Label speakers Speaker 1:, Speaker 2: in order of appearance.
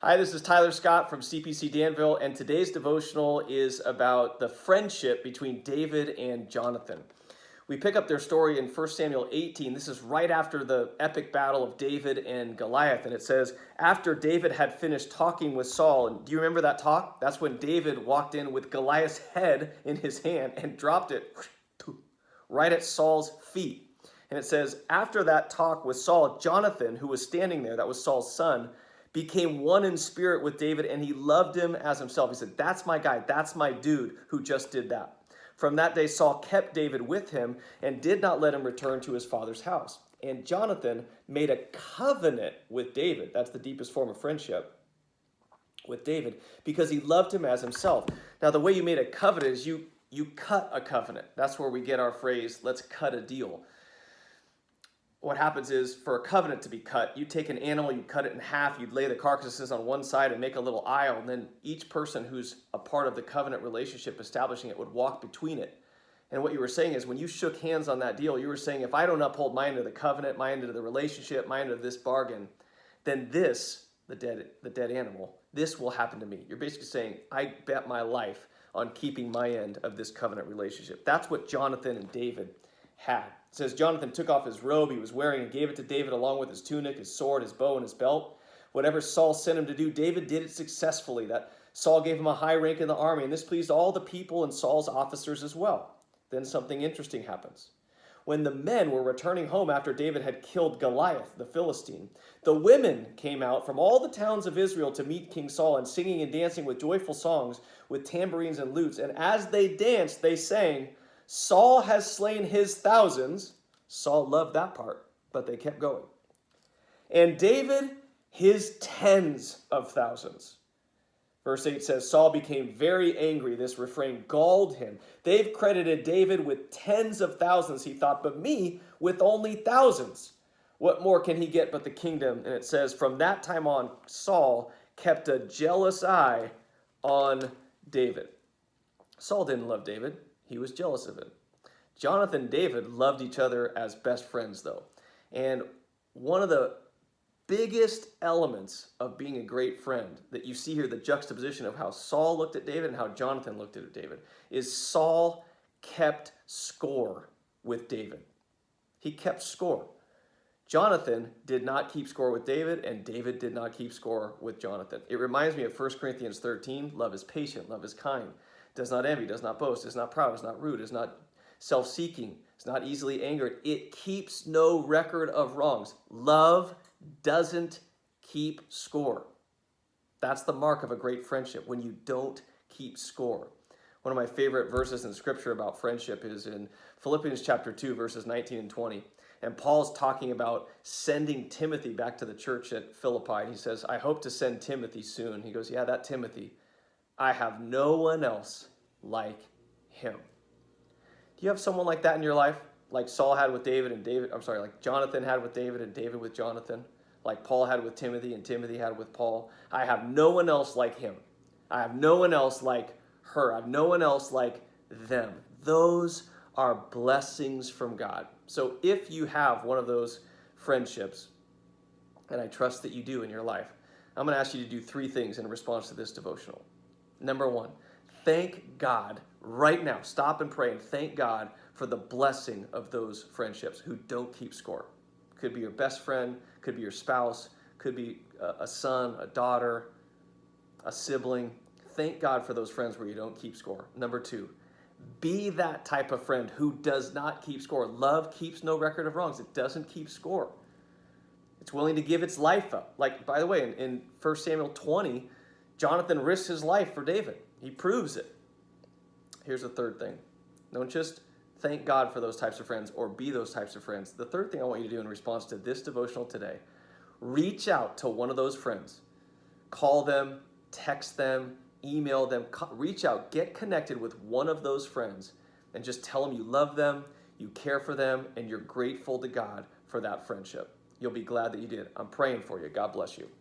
Speaker 1: Hi, this is Tyler Scott from CPC Danville, and today's devotional is about the friendship between David and Jonathan. We pick up their story in 1 Samuel 18. This is right after the epic battle of David and Goliath, and it says, after David had finished talking with Saul, and do you remember that talk? That's when David walked in with Goliath's head in his hand and dropped it right at Saul's feet. And it says, after that talk with Saul, Jonathan, who was standing there, that was Saul's son, became one in spirit with David, and he loved him as himself. He said, that's my guy, that's my dude who just did that. From that day, Saul kept David with him and did not let him return to his father's house. And Jonathan made a covenant with David. That's the deepest form of friendship with David, because he loved him as himself. Now, the way you made a covenant is you cut a covenant. That's where we get our phrase, let's cut a deal. What happens is, for a covenant to be cut, you take an animal, you cut it in half, you'd lay the carcasses on one side and make a little aisle, and then each person who's a part of the covenant relationship establishing it would walk between it. And what you were saying is, when you shook hands on that deal, you were saying, if I don't uphold my end of the covenant, my end of the relationship, my end of this bargain, then this, the dead animal, this will happen to me. You're basically saying, I bet my life on keeping my end of this covenant relationship. That's what Jonathan and David had. It says Jonathan took off his robe he was wearing and gave it to David along with his tunic, his sword, his bow, and his belt. Whatever Saul sent him to do, David did it successfully. That Saul gave him a high rank in the army, and this pleased all the people and Saul's officers as well. Then something interesting happens. When the men were returning home after David had killed Goliath, the Philistine, the women came out from all the towns of Israel to meet King Saul, and singing and dancing with joyful songs, with tambourines and lutes. And as they danced, they sang, Saul has slain his thousands. Saul loved that part, but they kept going. And David, his tens of thousands. Verse 8 says, Saul became very angry. This refrain galled him. They've credited David with tens of thousands, he thought, but me with only thousands. What more can he get but the kingdom? And it says, from that time on, Saul kept a jealous eye on David. Saul didn't love David. He was jealous of him. Jonathan and David loved each other as best friends, though. And one of the biggest elements of being a great friend that you see here, the juxtaposition of how Saul looked at David and how Jonathan looked at David, is Saul kept score with David. He kept score. Jonathan did not keep score with David, and David did not keep score with Jonathan. It reminds me of 1 Corinthians 13, love is patient, love is kind, does not envy, does not boast, is not proud, is not rude, is not self-seeking, is not easily angered. It keeps no record of wrongs. Love doesn't keep score. That's the mark of a great friendship, when you don't keep score. One of my favorite verses in Scripture about friendship is in Philippians chapter 2, verses 19 and 20. And Paul's talking about sending Timothy back to the church at Philippi. And he says, I hope to send Timothy soon. He goes, yeah, that Timothy. I have no one else like him. Do you have someone like that in your life? Like Saul had with David and like Jonathan had with David and David with Jonathan? Like Paul had with Timothy and Timothy had with Paul? I have no one else like him. I have no one else like her. I have no one else like them. Those are blessings from God. So if you have one of those friendships, and I trust that you do in your life, I'm going to ask you to do three things in response to this devotional. Number one, thank God right now. Stop and pray and thank God for the blessing of those friendships who don't keep score. Could be your best friend, could be your spouse, could be a son, a daughter, a sibling. Thank God for those friends where you don't keep score. Number two, be that type of friend who does not keep score. Love keeps no record of wrongs. It doesn't keep score. It's willing to give its life up. Like, by the way, in 1 Samuel 20, Jonathan risks his life for David. He proves it. Here's the third thing. Don't just thank God for those types of friends or be those types of friends. The third thing I want you to do in response to this devotional today, reach out to one of those friends. Call them, text them, email them, reach out, get connected with one of those friends and just tell them you love them, you care for them, and you're grateful to God for that friendship. You'll be glad that you did. I'm praying for you. God bless you.